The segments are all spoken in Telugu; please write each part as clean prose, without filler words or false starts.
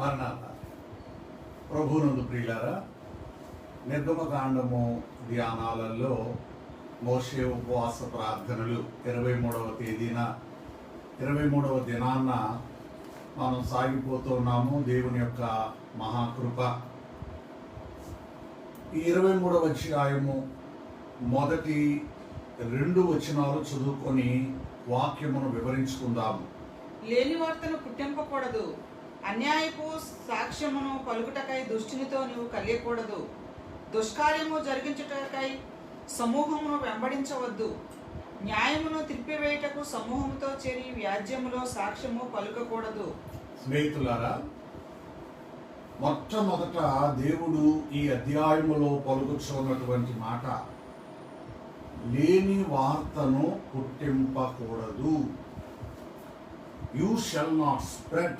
మరణాత ప్రభువునందు ప్రియులారా, నిర్గమకాండము ధ్యానాలలో మోషే ఉపవాస ప్రార్థనలు 23వ తేదీన 23వ దినాన్న మనం సాగిపోతున్నాము. దేవుని యొక్క మహాకృప. ఈ 23వ అధ్యాయము మొదటి 2 వచనాలు చదువుకొని వాక్యమును వివరించుకుందాము. లేని వార్తను పుట్టింపకూడదు, అన్యాయపు సాక్ష్యమును పలుకుటకై దుష్టునితో నీవు కలియకూడదు, దుష్కార్యము జరిగించుటకై సమూహమును వెంబడించవద్దు, న్యాయమును త్రిప్పివేయుటకు సమూహముతో చేరి వ్యాజ్యములో సాక్ష్యము పలుకకూడదు. స్నేహితులారా, మొట్టమొదట దేవుడు ఈ అధ్యాయములో పలుకుచున్నటువంటి మాట, లేని వార్తను పుట్టింపకూడదు. You shall not spread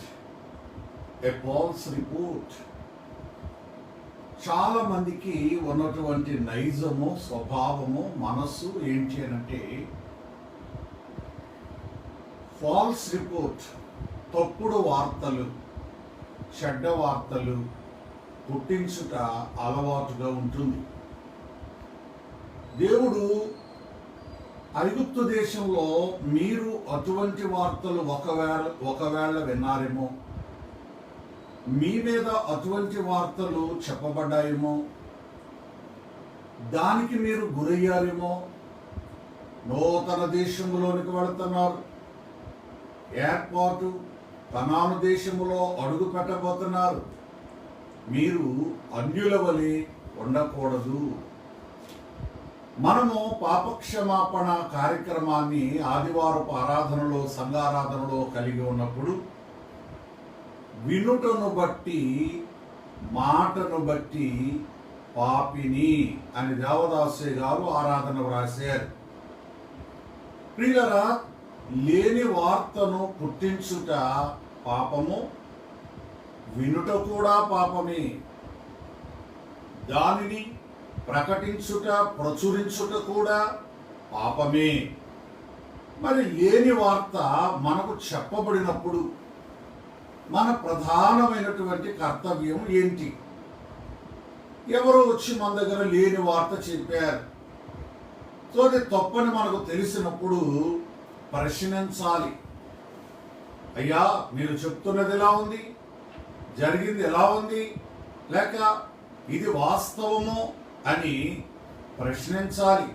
a false report. చాలా మందికి ఉన్నటువంటి నైజము, స్వభావము, మనస్సు ఏంటి అంటే ఫాల్స్ రిపోర్ట్, తప్పుడు వార్తలు, చెడ్డ వార్తలు పుట్టించుట అలవాటుగా ఉంటుంది. దేవుడు ఐగుప్తు దేశంలో మీరు అటువంటి వార్తలు ఒకవేళ విన్నారేమో, మీ మీద అటువంటి వార్తలు చెప్పబడ్డాయేమో, దానికి మీరు గురయ్యారేమో. నూతన దేశంలోనికి వెళుతున్నారు, ఏర్పాటు కనాను దేశములో అడుగు పెట్టబోతున్నారు. మీరు అన్యుల వలె ఉండకూడదు. మనము పాపక్షమాపణ కార్యక్రమాన్ని ఆదివారపు ఆరాధనలో, సంఘారాధనలో కలిగి ఉన్నప్పుడు వినుటను బట్టి, మాటను బట్టి పాపిని అని దేవదాసు గారు ఆరాధన వ్రాశారు. ప్రియులరా, లేని వార్తను పుట్టించుట పాపము, వినుట కూడా పాపమే. దానిని ప్రకటించుట, ప్రచురించుట కూడా పాపమే. మరి లేని వార్త మనకు చెప్పబడినప్పుడు మన ప్రధానమైనటువంటి కర్తవ్యం ఏంటి? ఎవరో వచ్చి మన దగ్గర లేని వార్త చెప్పారు, సో అది తప్పని మనకు తెలిసినప్పుడు ప్రశ్నించాలి. అయ్యా, మీరు చెప్తున్నది ఎలా ఉంది, జరిగింది ఎలా ఉంది, లేక ఇది వాస్తవము అని ప్రశ్నించాలి.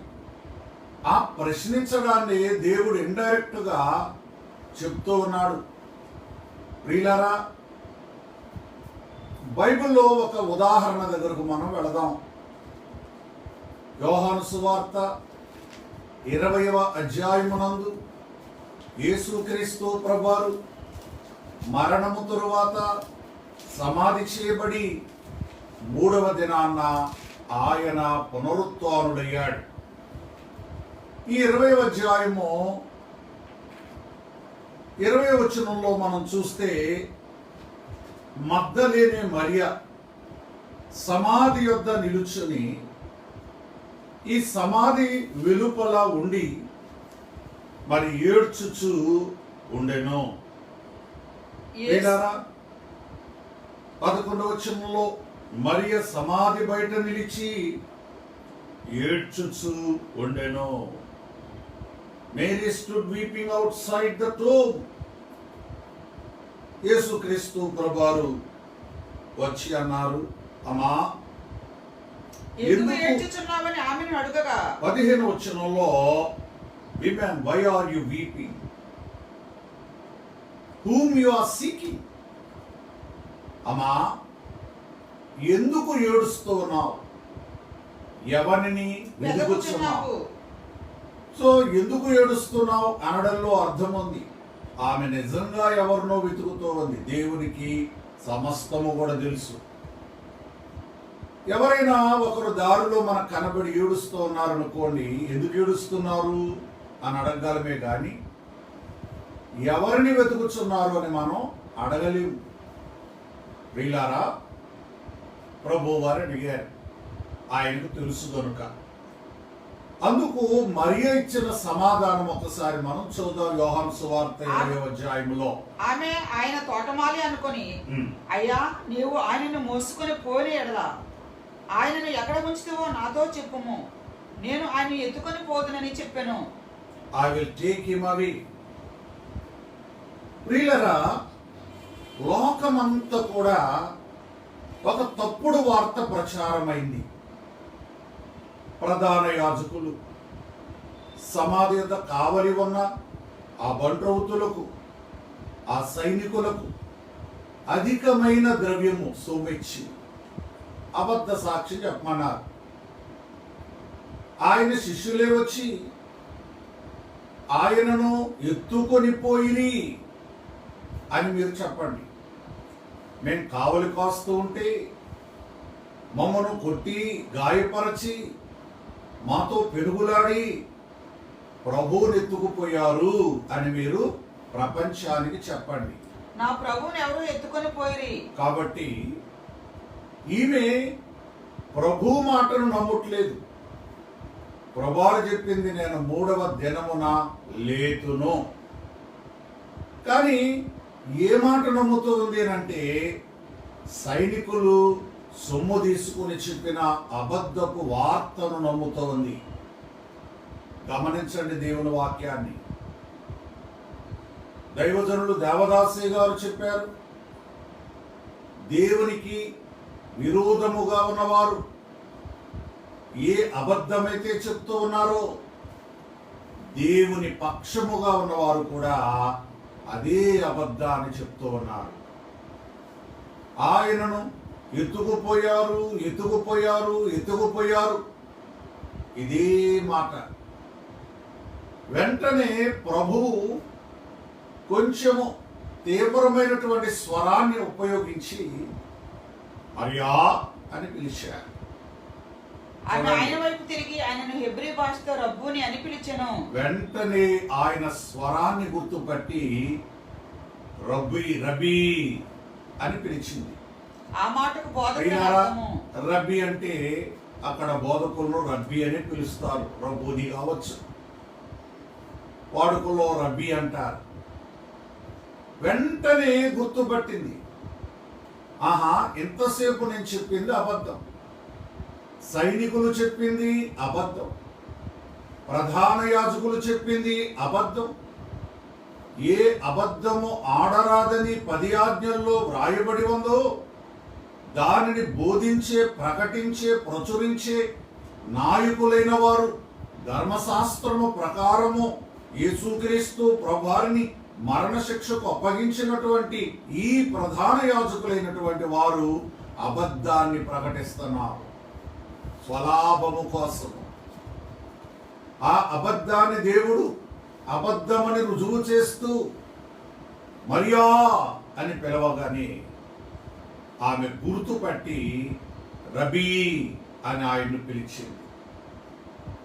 ఆ ప్రశ్నించడాన్ని దేవుడు ఇండైరెక్ట్గా చెప్తూ ఉన్నాడు. ప్రియులారా, బైబిల్లో ఒక ఉదాహరణ దగ్గరకు మనం వెళదాం. యోహాను సువార్త 20వ అధ్యాయమునందు యేసుక్రీస్తు ప్రభువారు మరణము తరువాత సమాధి చేయబడి 3వ దినాన్న ఆయన పునరుత్థానుడయ్యాడు. ఈ 20వ అధ్యాయము 20వ వచనంలో మనం చూస్తే, మగ్దలేనే మరియ సమాధి యొద్ద నిలుచుని ఈ సమాధి వెలుపల ఉండి మరి ఏడ్చుచు ఉండెను. 11వ వచనంలో మరియ సమాధి బయట నిలిచి ఏడ్చుచు ఉండెను. Mary stood weeping outside the tomb. యేసుక్రీస్తు ప్రభువారు వచ్చి అన్నారు, అమ్మా ఎందుకు ఏడ్చుచున్నావని ఆమెను అడుగగా, 15వ వచనంలో, Women, why are you weeping? Whom you are seeking? అమ్మా, ఎందుకు ఏడుస్తూ ఉన్నావు? ఎవరిని వెతుకుతున్నావు? సో ఎందుకు ఏడుస్తున్నావు అనడంలో అర్థం ఉంది. ఆమె నిజంగా ఎవరినో వెతుకుతూ ఉంది. దేవునికి సమస్తము కూడా తెలుసు. ఎవరైనా ఒకరు దారిలో మనకు కనబడి ఏడుస్తూ ఉన్నారనుకోండి, ఎందుకు ఏడుస్తున్నారు అని అడగగలమే కానీ ఎవరిని వెతుకుతున్నారు అని మనం అడగలేము. ప్రియులారా, ప్రభు వారు అడిగారు, ఆయనకు తెలుసు కనుక. అందుకు మరియ ఇచ్చిన సమాధానం ఒకసారి మనం చూద్దాం. యోహాను సువార్త 20వ అధ్యాయములో ఆమె ఆయన తోటమాలి అనుకొని, అయ్యా నీవు ఆయనను మోసుకొని పోని ఎడల ఆయనను ఎక్కడ ఉంచుతావో నాతో చెప్పుము, నేను ఆయన ఎత్తుకొని పోదునని చెప్పాను. I will take him away. ప్రియులరా, లోకమంతా కూడా ఒక తప్పుడు వార్త ప్రచారమైంది. ప్రధాన యాజకులు, సమాధి యొద్ద కావలి ఉన్న ఆ బంట్రౌతులకు, ఆ సైనికులకు అధికమైన ద్రవ్యము సొమ్మిచ్చి అబద్ధ సాక్షి చెప్పమన్నారు. ఆయన శిష్యులే వచ్చి ఆయనను ఎత్తుకొని పోయిరి అని మీరు చెప్పండి. మేము కావలి కాస్తూ ఉంటే మమ్మను కొట్టి గాయపరచి మాతో పెరుగులాడి ప్రభువుని ఎత్తుకుపోయారు అని మీరు ప్రపంచానికి చెప్పండి. నా ప్రభువుని ఎవరు ఎత్తుకొని పోయిరి. కాబట్టి ఈమె ప్రభు మాటను నమ్మట్లేదు. ప్రభువు చెప్పింది, నేను 3వ దినమున లేతును. కానీ ఏ మాట నమ్ముతుంది అంటే సైనికులు సొమ్ము తీసుకుని చెప్పిన అబద్ధపు వార్తను నమ్ముతోంది. గమనించండి దేవుని వాక్యాన్ని. దైవజనులు దేవదాసి గారు చెప్పారు, దేవునికి విరోధముగా ఉన్నవారు ఏ అబద్ధమైతే చెప్తూ ఉన్నారో దేవుని పక్షముగా ఉన్నవారు కూడా అదే అబద్ధాన్ని చెప్తూ ఉన్నారు. ఆయనను ఎత్తుకుపోయారు, ఎత్తుకుపోయారు, ఎత్తుకుపోయారు, ఇదే మాట. వెంటనే ప్రభువు కొంచెము తీవ్రమైనటువంటి స్వరాన్ని ఉపయోగించి మరియా అని పిలిచారు. ఆయన వైపు తిరిగి ఆయనను హెబ్రీ భాషతో రబ్బూని అని పిలిచెను. వెంటనే ఆయన స్వరాన్ని గుర్తుపట్టి రబ్బీ రబీ అని పిలిచింది. ఆ మాటకు రబ్బీ అంటే అక్కడ బోధకులను రబ్బీ అని పిలుస్తారు. రబ్బూని కావచ్చు, వాడుకలో రబ్బీ అంటారు. వెంటనే గుర్తుపట్టింది, ఆహా, ఇంతసేపు నేను చెప్పింది అబద్ధం, సైనికులు చెప్పింది అబద్ధం, ప్రధాన యాజకులు చెప్పింది అబద్ధం. ఏ అబద్ధము ఆడరాదని 10 ఆజ్ఞల్లో వ్రాయబడి ఉందో దానిని బోధించే, ప్రకటించే, ప్రచురించే నాయకులైన వారు ధర్మశాస్త్రము ప్రకారము యేసుక్రీస్తు ప్రభువారిని మరణశిక్షకు అప్పగించినటువంటి ఈ ప్రధాన యాజకులైనటువంటి వారు అబద్ధాన్ని ప్రకటిస్తున్నారు స్వలాభము కోసము. ఆ అబద్ధాన్ని దేవుడు అబద్ధమని రుజువు చేస్తూ మరియా అని పిలవగానే ఆమె గుర్తుపట్టి రబీ అని ఆయన్ను పిలిచింది.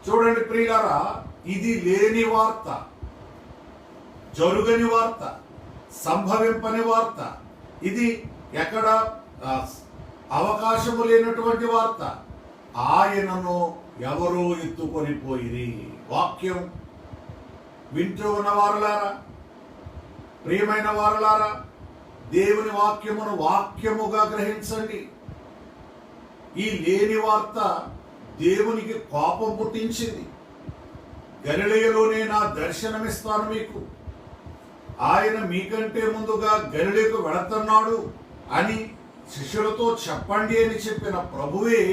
చూడండి ప్రియులారా, ఇది లేని వార్త, జరుగని వార్త, సంభవింపని వార్త, ఇది ఎక్కడ అవకాశము లేనటువంటి వార్త. ఆయనను ఎవరో ఎత్తుకొని పోయిరి. వాక్యం వింటూ ఉన్న వారులారా, ప్రియమైన వారులారా, దేవుని వాక్యమును వాక్యముగా గ్రహించండి. ఈ లేని వార్త దేవునికి కోపం పుట్టించింది. గలిలయలోనే నా దర్శనమిస్తాను మీకు, ఆయన మీకంటే ముందుగా గలిలయకు వెళుతున్నాడు అని శిష్యులతో చెప్పండి అని చెప్పిన ప్రభువే,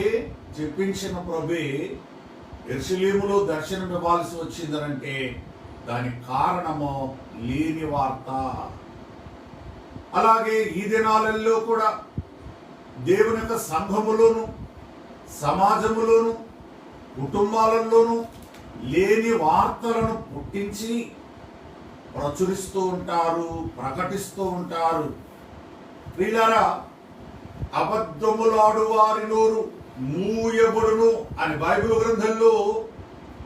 చెప్పించిన ప్రభువే యెరూషలేములో దర్శనం ఇవ్వాల్సి వచ్చిందనంటే దానికి కారణము లేని వార్త. అలాగే ఈ దినాలలో కూడా దేవుని యొక్క సంఘములోను, సమాజములోను, కుటుంబాలలోను లేని వార్తలను పుట్టించి ప్రచురిస్తూ ఉంటారు, ప్రకటిస్తూ ఉంటారు. ప్రియులారా, అబద్ధములాడు వారి నోరు మూయబడును అని బైబిల్ గ్రంథంలో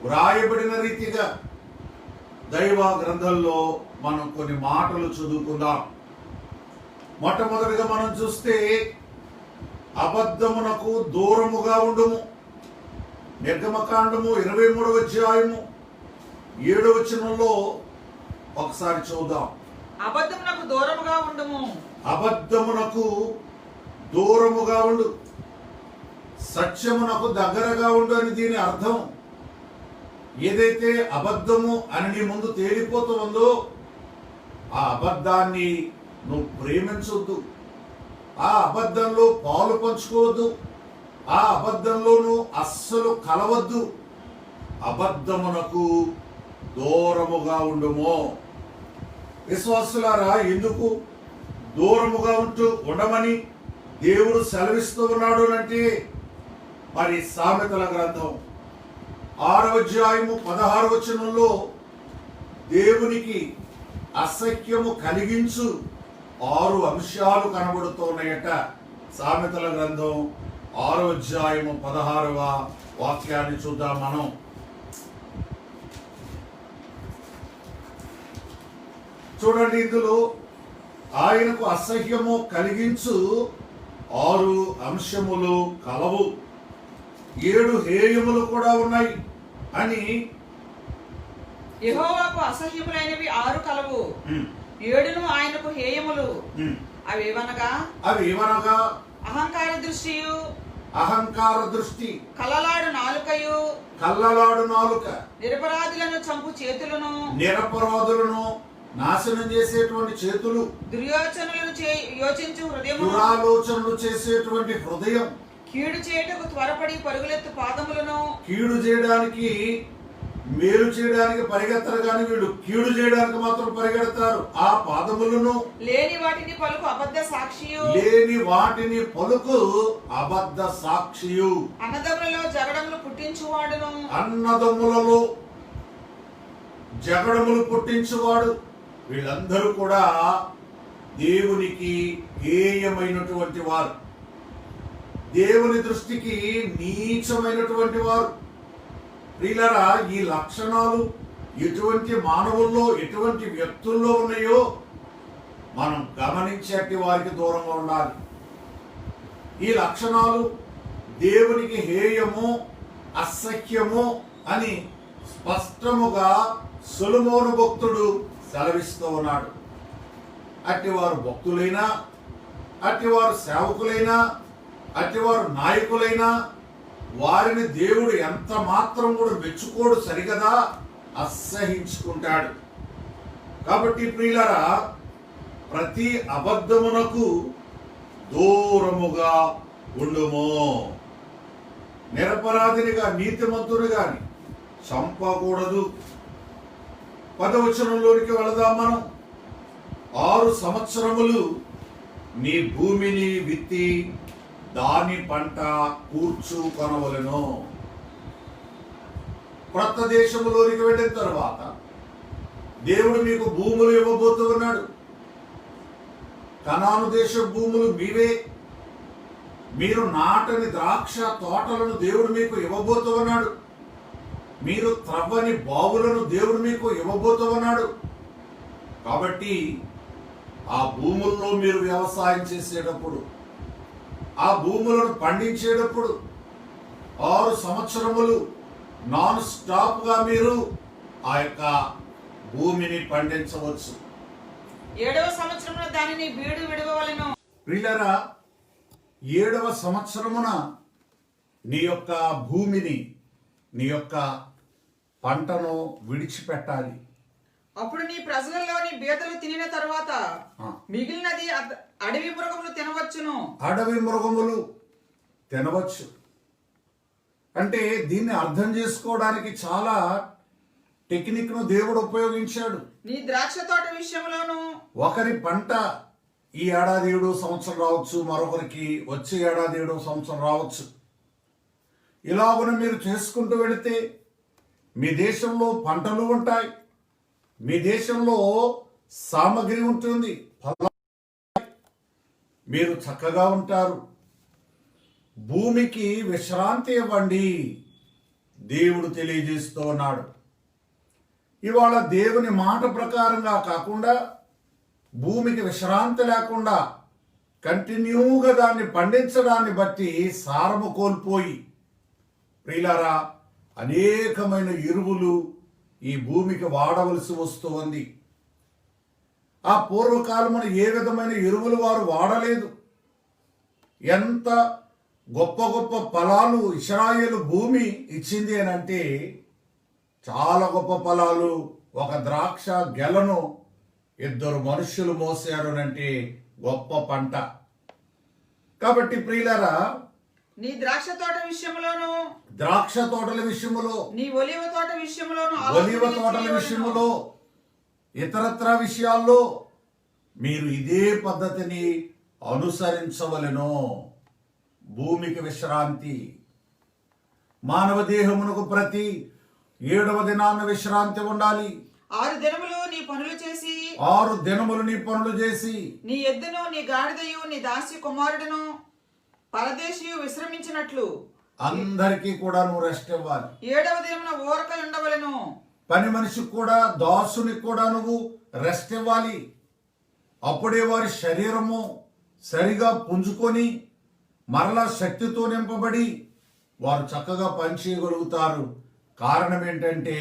వ్రాయబడిన రీతిగా దైవ గ్రంథంలో మనం కొన్ని మాటలు చదువుకుందాం. మొట్టమొదటిగా మనం చూస్తే, అబద్ధమునకు దూరముగా ఉండుము, నిర్గమకాండము 23వ అధ్యాయము 7వ వచనంలో ఒకసారి చూద్దాం. అబద్ధమునకు దూరముగా ఉండుము. అబద్ధమునకు దూరముగా ఉండు, సత్యమునకు దగ్గరగా ఉండు అని దీని అర్థం. ఏదైతే అబద్ధము అని నీ ముందు తేలిపోతూ ఉందో ఆ అబద్ధాన్ని నువ్వు ప్రేమించొద్దు, ఆ అబద్ధంలో పాలు పంచుకోవద్దు, ఆ అబద్ధంలో నువ్వు అస్సలు కలవద్దు. అబద్ధమునకు దూరముగా ఉండుము. విశ్వాసులారా, ఎందుకు దూరముగా ఉండమని దేవుడు సెలవిస్తూ ఉన్నాడు అంటే మరి సామెతల గ్రంథం 6వ అధ్యాయము 16వ వచనంలో దేవునికి అసఖ్యము కలిగించు 6 అంశాలు కనబడుతున్నాయట. సామెతల గ్రంథం 6వ అధ్యాయము 16వ వాక్యాన్ని చూద్దాం మనం. చూడండి, ఇందులో ఆయనకు అసహ్యము కలిగించు 6 అంశములు కలవు, 7 హేయములు కూడా ఉన్నాయి అని. యెహోవాకు అసహ్యములైనవి 6 కలవు, 7 ఆయనకు హేయములు. అవేవనగా అహంకార దృష్టి, కలలాడు నాలుక, నిరపరాధులను చంపు చేతులను, నిరపరాధులను నాశనం చేసేటువంటి చేతులు, దుర్యోచనలను యోచించు హృదయము, దురాలోచనలు చేసేటువంటి హృదయం, కీడు చేయటకు త్వరపడి పరుగులెత్తు పాదములను. కీడు చేయడానికి మేలు చేయడానికి పరిగెత్తరు కానీ వీళ్ళు కీడు చేయడానికి మాత్రం పరిగెడతారు. ఆ పాదములను, లేని వాటిని పలుకు అబద్ధ సాక్షియు, అన్నదమ్ములలో జగడములు పుట్టించువాడు. వీళ్ళందరూ కూడా దేవునికి హేయమైనటువంటి వారు, దేవుని దృష్టికి నీచమైనటువంటి వారు. ప్రియులారా, ఈ లక్షణాలు ఎటువంటి మానవుల్లో, ఎటువంటి వ్యక్తుల్లో ఉన్నాయో మనం గమనించేటి వారికి దూరంగా ఉండాలి. ఈ లక్షణాలు దేవునికి హేయము, అసఖ్యము అని స్పష్టముగా సొలొమోను భక్తుడు సెలవిస్తూ ఉన్నాడు. అట్టివారు భక్తులైనా, అట్టివారు సేవకులైనా, అట్టివారు నాయకులైనా వారిని దేవుడు ఎంత మాత్రం కూడా మెచ్చుకోడు, సరిగదా అసహించుకుంటాడు. కాబట్టి ప్రియులారా, ప్రతి అబద్ధమునకు దూరముగా ఉండుము. నిరపరాధినిగా నీతిమంతుని గాని చంపకూడదు. 10వ వచనంలోనికి వెళదాం మనం. 6 సంవత్సరములు నీ భూమిని విత్తి దాని పంట కూర్చుకొనవలెను. క్రొత్త దేశములోనికి వెళ్ళిన తర్వాత దేవుడు మీకు భూములు ఇవ్వబోతూ ఉన్నాడు. కనాను దేశ భూములు మీవే. మీరు నాటని ద్రాక్ష తోటలను దేవుడు మీకు ఇవ్వబోతూ ఉన్నాడు. మీరు త్రవ్వని బావులను దేవుడు మీకు ఇవ్వబోతూ ఉన్నాడు. కాబట్టి ఆ భూముల్లో మీరు వ్యవసాయం చేసేటప్పుడు, ఆ భూములను పండించేటప్పుడు 6 సంవత్సరములు నాన్ స్టాప్ గా మీరు ఆ యొక్క భూమిని పండించవచ్చు. 7వ సంవత్సరమున దానిని బీడు విడవవలెను. ప్రియులారా, 7వ సంవత్సరమున నీ యొక్క భూమిని, నీ యొక్క పంటను విడిచిపెట్టాలి. అప్పుడు నీ ప్రజలలోని బీదలు తినిన తర్వాత మిగిలినది అడవి మృగములు తినవచ్చును. అడవి మృగములు తినవచ్చు అంటే దీన్ని అర్థం చేసుకోవడానికి చాలా టెక్నిక్ ను దేవుడు ఉపయోగించాడు. నీ ద్రాక్ష తోట విషయంలోను ఒకరి పంట ఈ ఏడాది 7వ సంవత్సరం రావచ్చు, మరొకరికి వచ్చే ఏడాది 7వ సంవత్సరం రావచ్చు. ఇలాగున మీరు చేసుకుంటూ వెళితే మీ దేశంలో పంటలు ఉంటాయి, మీ దేశంలో సామగ్రి ఉంటుంది, మీరు చక్కగా ఉంటారు. భూమికి విశ్రాంతి ఇవ్వండి దేవుడు తెలియజేస్తూ ఉన్నాడు. ఇవాళ దేవుని మాట ప్రకారంగా కాకుండా భూమికి విశ్రాంతి లేకుండా కంటిన్యూగా దాన్ని పండించడాన్ని బట్టి సారము కోల్పోయి ప్రియులారా, అనేకమైన ఎరువులు ఈ భూమికి వాడవలసి వస్తూ ఉంది. ఆ పూర్వకాలమున ఏ విధమైన ఎరువులు వారు వాడలేదు. ఎంత గొప్ప గొప్ప ఫలాలు ఇశ్రాయేలు భూమి ఇచ్చింది అని అంటే, చాలా గొప్ప ఫలాలు. ఒక ద్రాక్ష గెలను 2 మనుష్యులు మోసారు అంటే గొప్ప పంట. కాబట్టి ప్రియులారా, నీ ద్రాక్ష తోట విషయంలోను, ద్రాక్ష తోటల విషయములో, నీ ఒలివ తోట విషయంలోను, ఒలివ తోటల విషయములో, ఇతరత్ర విషయాల్లో మీరు ఇదే పద్ధతిని అనుసరించవలెను. భూమికి విశ్రాంతి, మానవ దేహమునకు ప్రతి 7వ దినాన విశ్రాంతి ఉండాలి. 6 దినములు నీ పనులు చేసి, 6 దినములు నీ పనులు చేసి, నీ ఎద్దును, నీ గాడిదయు, నీ దాసి కుమారుడును, పరదేశియు విశ్రమించినట్లు అందరికీ కూడా నువ్వు రెస్ట్ ఇవ్వాలి. 7వ దినమున ఊరక ఉండవలెను. పని మనిషికి కూడా, దాసునికి కూడా నువ్వు రెస్ట్ ఇవ్వాలి. అప్పుడే వారి శరీరము సరిగా పుంజుకొని మరలా శక్తితో నింపబడి వారు చక్కగా పనిచేయగలుగుతారు. కారణం ఏంటంటే,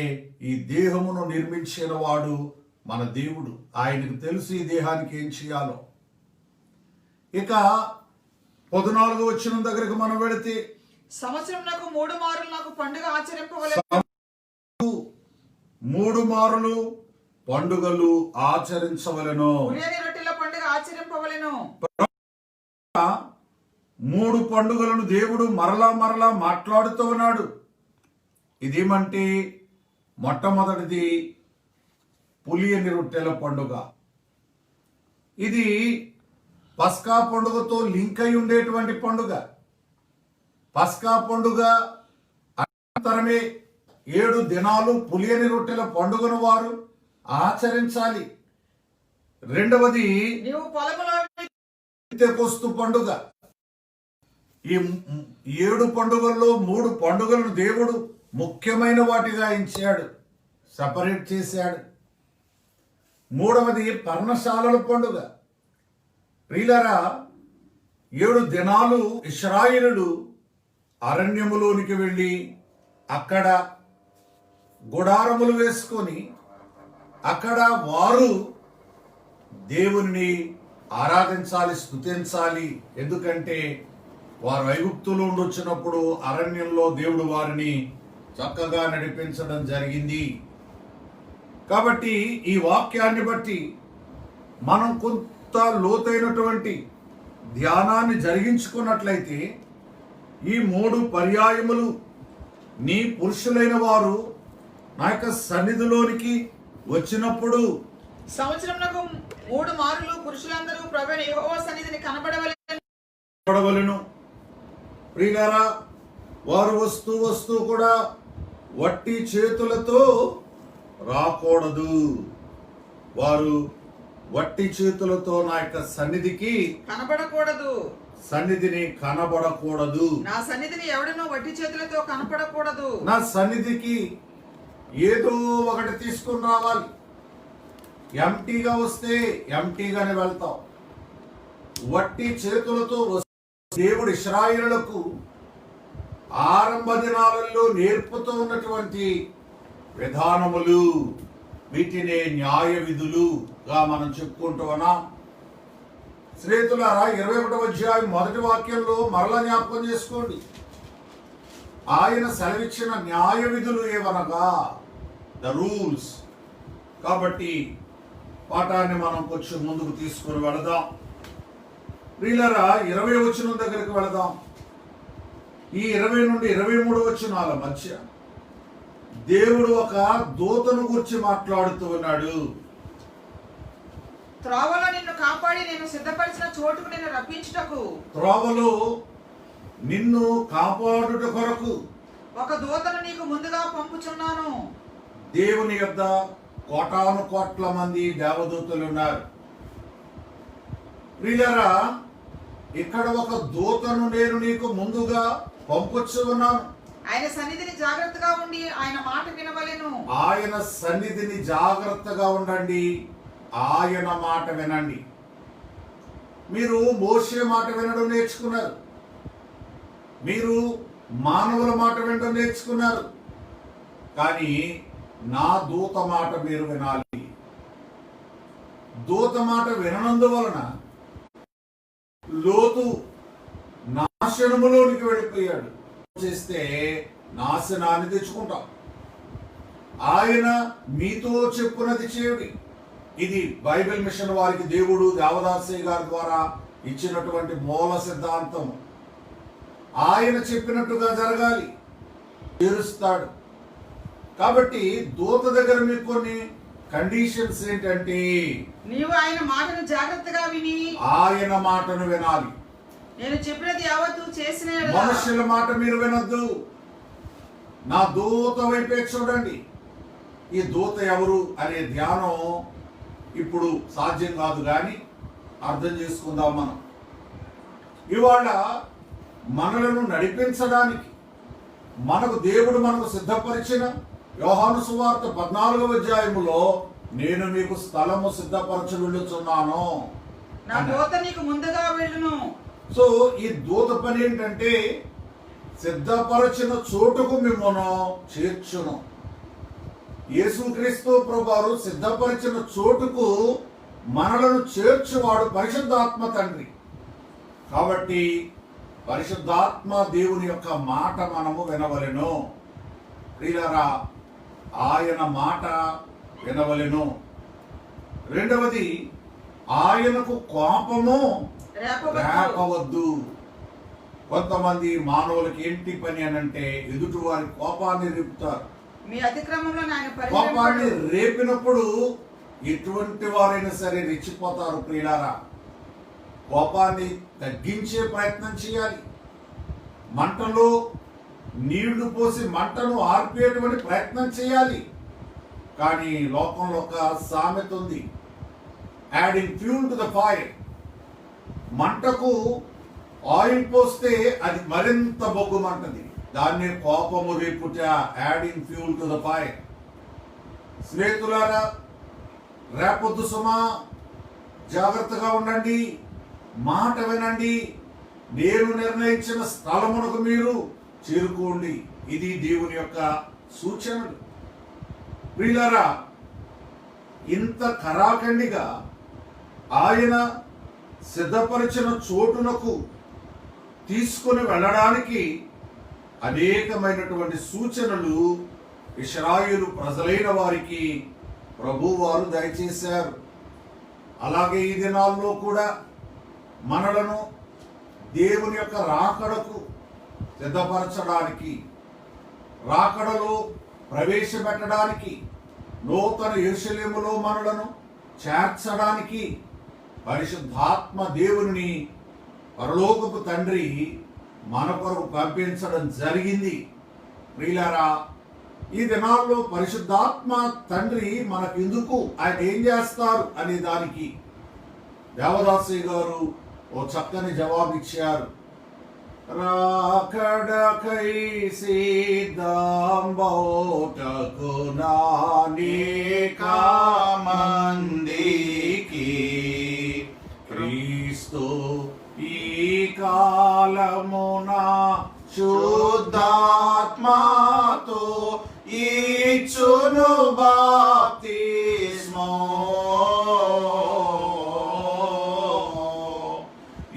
ఈ దేహమును నిర్మించిన వాడు మన దేవుడు. ఆయనకు తెలుసు ఈ దేహానికి ఏం చేయాలో. ఇక 14వ వచనం దగ్గరికి మనం వెళితే, సంవత్సరమునకు 3 మారులు నాకు పండుగ ఆచరింపవలెను. 3 మారులు పండుగలు ఆచరించవలెను. పులియని రొట్టెల పండుగ ఆచరింపవలెను. 3 పండుగలను దేవుడు మరలా మరలా మాట్లాడుతూ ఉన్నాడు. ఇదేమంటే, మొట్టమొదటిది పులియని రొట్టెల పండుగ. ఇది పస్కా పండుగతో లింక్ అయి ఉండేటువంటి పండుగ. పస్కా పండుగ అనంతరమే 7 దినాలు పులియని రొట్టెల పండుగను వారు ఆచరించాలి. రెండవది నీవు పొలములో పెంతెకొస్తు పండుగ. ఈ 7 పండుగల్లో 3 పండుగలను దేవుడు ముఖ్యమైన వాటిగా ఎంచాడు, సపరేట్ చేశాడు. మూడవది పర్ణశాలల పండుగ. ప్రియులారా, 7 దినాలు ఇశ్రాయేలులు అరణ్యములోనికి వెళ్ళి అక్కడ గుడారములు వేసుకొని అక్కడ వారు దేవుని ఆరాధించాలి, స్తుతించాలి. ఎందుకంటే వారు ఐగుప్తులో ఉండొచ్చినప్పుడు అరణ్యంలో దేవుడు వారిని చక్కగా నడిపించడం జరిగింది. కాబట్టి ఈ వాక్యాన్ని బట్టి మనం కొంత లోతైనటువంటి ధ్యానాన్ని జరిగించుకున్నట్లయితే, ఈ 3 పర్యాయములు నీ పురుషులైన వారు నా యొక్క సన్నిధిలోనికి వచ్చినప్పుడు, సంవత్సరమునకు 3 మారులు పురుషులందరూ ప్రభువైన యెహోవా సన్నిధిని కనబడవలెను. ప్రియులారా, వారు వస్తూ వస్తూ కూడా వట్టి చేతులతో రాకూడదు. వారు వట్టి చేతులతో నా యొక్క సన్నిధికి కనబడకూడదు. సన్నిధిని కనబడకూడదు. నా సన్నిధిని ఎవడనో వట్టి చేతులతో కనపడకూడదు. నా సన్నిధికి ఏదో ఒకటి తీసుకుని రావాలి. ఎంటీగా వస్తే ఎంటీగానే వెళ్తాం. వట్టి చేతులతో వస్తే దేవుడు ఇశ్రాయేలులకు ఆరంభ దినాలలో నేర్పుతూ ఉన్నటువంటి విధానములు, వీటినే న్యాయ విధులుగా మనం చెప్పుకుంటూ ఉన్నాం. స్నేహితులారా, 21వ అధ్యాయం 1వ వాక్యంలో మరలా జ్ఞాపకం చేసుకోండి. ఆయన సెలవిచ్చిన న్యాయ విధులు ఏవనగా ద రూల్స్. కాబట్టి పాఠాన్ని మనం కొంచెం ముందుకు తీసుకొని వెళదాం. ప్రియులారా, 20వ వచనం దగ్గరికి వెళదాం. ఈ 20 నుండి 23 వచనాల మధ్య దేవుడు ఒక దూతను గురించి మాట్లాడుతూ ఉన్నాడు. త్రోవలో నిన్ను కాపాడి నేను సిద్ధపరిచిన చోటుకు నిన్ను రప్పించుటకు, త్రోవలో నిన్ను కాపాడుట కొరకు ఒక దూతను నీకు ముందుగా పంపుచున్నాను. దేవుని యొద్ద కోటాను కోట్ల మంది దేవదూతలు ఉన్నారు. ప్రియులారా, ఇక్కడ ఒక దూతను నేను నీకు ముందుగా పంపుచు ఉన్నాను. ఆయన సన్నిధిని జాగ్రత్తగా ఉండి ఆయన మాట వినవలెను. ఆయన సన్నిధిని జాగ్రత్తగా ఉండండి, ఆయన మాట వినండి. మీరు మోషే మాట వినడం నేర్చుకున్నారు. మీరు మానవుల మాట వినడం నేర్చుకున్నారు. కానీ నా దూత మాట మీరు వినాలి. దూత మాట విననందువలన లోతు నాశనములోనికి వెళ్ళిపోయాడు. చేస్తే నాశనాన్ని తెచ్చుకుంటాం. ఆయన మీతో చెప్పున్నది చేయుడి. ఇది బైబిల్ మిషన్ వారికి దేవుడు దేవదాసయ్య గారి ద్వారా ఇచ్చినటువంటి మూల సిద్ధాంతం. ఆయన చెప్పినట్టుగా జరగాలి, తీరుస్తాడు. కాబట్టి దూత దగ్గర మీకు కొన్ని కండిషన్స్ ఏంటంటే, నీవు ఆయన మాటను జాగ్రత్తగా విని ఆయన మాటను వినాలి. నేను చెప్పినది యావత్తు చేసిన యెడల మనుషుల మాట మీరు వినొద్దు. నా దూత వైపే చూడండి. ఈ దూత ఎవరు అనే ధ్యానం ఇప్పుడు సాధ్యం కాదు, కానీ అర్థం చేసుకుందాం. మనం ఇవాళ మనలను నడిపించడానికి మనకు దేవుడు మనకు సిద్ధపరిచిన యోహాను సువార్త 14వ అధ్యాయములో నేను మీకు స్థలము సిద్ధపరచ వెళ్ళుచున్నాను. నా దూత నీకు ముందుగా వెళ్ళును. సో ఈ దూత పని ఏంటంటే సిద్ధపరచిన చోటుకు మిమ్మల్ని చేర్చును. యేసుక్రీస్తు ప్రభువారు సిద్ధపరిచిన చోటుకు మనలను చేర్చువాడు పరిశుద్ధాత్మ తండ్రి. కాబట్టి పరిశుద్ధాత్మ దేవుని యొక్క మాట మనము వినవలెను. ప్రియులారా, ఆయన మాట వినవలెను. రెండవది, ఆయనకు కోపము రేపవద్దు. కొంతమంది మానవులకి ఏంటి పని అని అంటే ఎదుటి వారి కోపాన్ని రేపుతారు. మీ అతిక్రమంలో కోపాన్ని రేపినప్పుడు ఎటువంటి వారైనా సరే రెచ్చిపోతారు. ప్రియులారా, కోపాన్ని తగ్గించే ప్రయత్నం చేయాలి. మంటలో నీళ్లు పోసి మంటను ఆర్పేటువంటి ప్రయత్నం చేయాలి. కానీ లోకంలో ఒక సామెత ఉంది, adding fuel to the fire. మంటకు ఆయిల్ పోస్తే అది మరింత బొగ్గుమంటది. దాన్ని కోపము రేపుట, adding fuel to the fire. స్నేహితులారా, రేపొద్దు సుమా, జాగ్రత్తగా ఉండండి, మాట వినండి, నేను నిర్ణయించిన స్థలమునకు మీరు చేరుకోండి. ఇది దేవుని యొక్క సూచనలు. ప్రియులారా, ఇంత కరాఖండిగా ఆయన సిద్ధపరిచిన చోటునకు తీసుకొని వెళ్ళడానికి అనేకమైనటువంటి సూచనలు ఇశ్రాయేలు ప్రజలైన వారికి ప్రభువారు దయచేశారు. అలాగే ఈ దినాల్లో కూడా మనలను దేవుని యొక్క రాకడకు సిద్ధపరచడానికి, రాకడలో ప్రవేశపెట్టడానికి, నూతన యెరూషలేములో మనలను చేర్చడానికి పరిశుద్ధాత్మ దేవుని పరలోకపు తండ్రి మన కొరకు పంపించడం జరిగింది. ప్రియులారా, ఈ దినాల్లో పరిశుద్ధాత్మ తండ్రి మనకెందుకు, ఆయన ఏం చేస్తారు అనే దానికి దేవదాసయ్య గారు ఓ చక్కని జవాబు ఇచ్చారు. రాకడకై సిద్ధంబోటకు నానేక మందికి క్రీస్తు ఈ కాలమున శుద్ధాత్మతో ఇచ్చును బాప్తిస్మో.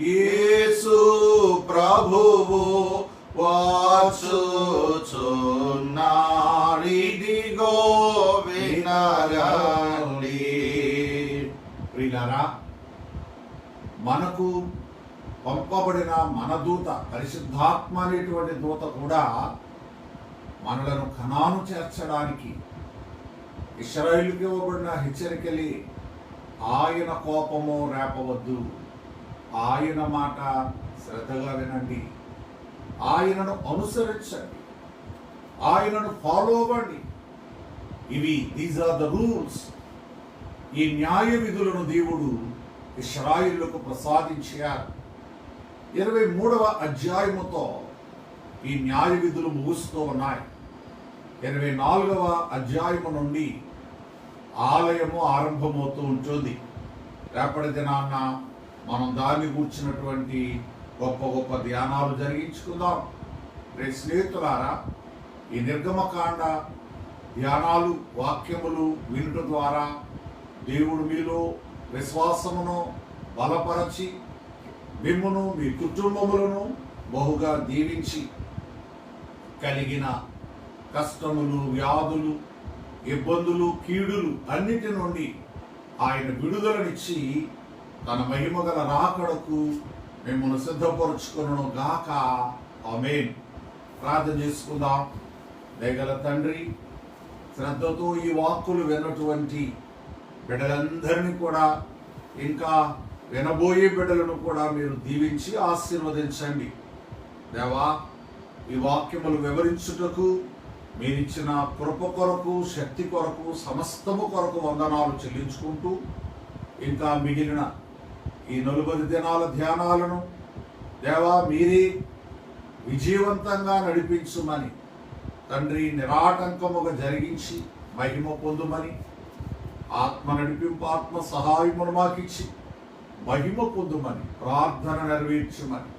యేసు ప్రభువు వచ్చుచున్నాడిదిగో వినరండి. ప్రియులారా, మనకు పంపబడిన మన దూత పరిశుద్ధాత్మ అనేటువంటి దూత కూడా మనలను కనాను చేర్చడానికి ఇశ్రాయేలుకి ఇవ్వబడిన హెచ్చరికలి, ఆయన కోపము రేపవద్దు, ఆయన మాట శ్రద్ధగా వినండి, ఆయనను అనుసరించండి, ఆయనను ఫాలో అవ్వండి. These are the rules. ఈ న్యాయ విధులను దేవుడు ఇశ్రాయేలుకు ప్రసాదించారు. 23వ అధ్యాయముతో ఈ న్యాయ విధులు ముగుస్తూ ఉన్నాయి. 24వ అధ్యాయము నుండి ఆలయము ఆరంభమవుతూ ఉంటుంది. రేపటి దినాన్న మనం దాన్ని కూర్చున్నటువంటి గొప్ప గొప్ప ధ్యానాలు జరిగించుకుందాం. ప్రియ స్నేహితులారా, ఈ నిర్గమకాండ ధ్యానాలు వాక్యములు వినుట ద్వారా దేవుడు మీలో విశ్వాసమును బలపరచి మిమ్మును మీ కుటుంబములను బహుగా దీవించి కలిగిన కష్టములు, వ్యాధులు, ఇబ్బందులు, కీడులు అన్నిటి నుండి ఆయన విడుదలనిచ్చి తన మహిమగల రాకడకు మిమ్మల్ని సిద్ధపరుచుకొనును గాక. ఆమేన్. ప్రార్థన చేసుకుందాం. దయగల తండ్రి, శ్రద్ధతో ఈ వాక్కులు విన్నటువంటి బిడ్డలందరినీ కూడా, ఇంకా వినబోయే బిడ్డలను కూడా మీరు దీవించి ఆశీర్వదించండి. దేవా, ఈ వాక్యములు వివరించుటకు మీరిచ్చిన కృప కొరకు, శక్తి కొరకు, సమస్తము కొరకు వందనాలు చెల్లించుకుంటూ, ఇంకా మిగిలిన ఈ 40 దినాల ధ్యానాలను దేవా మీరే విజయవంతంగా నడిపించుమని తండ్రి నిరాటంకముగా జరిగించి మహిమ పొందుమని, ఆత్మ నడిపింపు, ఆత్మ సహాయమును మాకిచ్చి మహిమ పొందుమని, ప్రార్థన నెరవేర్చుమని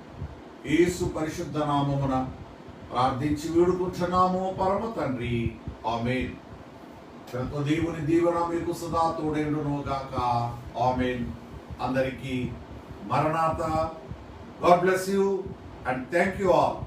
యేసు పరిశుద్ధ నామమున ప్రార్థించి వేడుకుంటున్నాము పరమ తండ్రి. ఆమేన్. దేవుని దీవెన మీకు సదా తోడేండును గాక. ఆమేన్. అందరికీ మరణాత. God bless you and thank you all.